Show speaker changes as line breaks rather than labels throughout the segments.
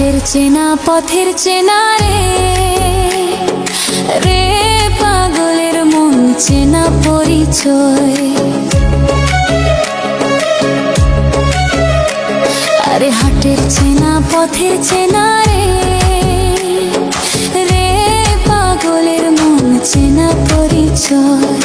হাটের চেনা পথের চেনা রে রে পাগলের মন চেনা পরিচয়। আরে হাটের চেনা পথের চেনা রে রে পাগলের মন চেনা পরিচয়।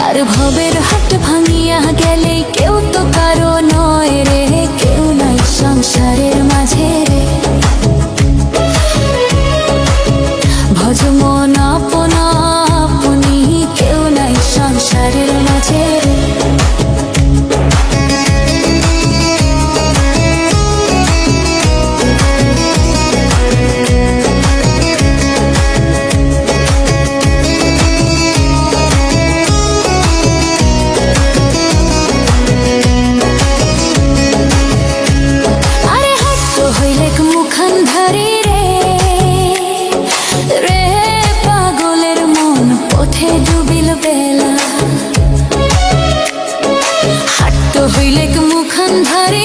আর ভবের হাট ভাঙিয়া গেলে কেউ তো কারো নয় রে, কেউ নাই সংসারের মাঝে রে। ভজ মন আপনা আপনি, কেউ নাই সংসারের মাঝে রে। মুখান্ধারি রে রে পাগলের মন পথে ডুবিল বেলা। হাট্ট হইলে মুখান্ধারি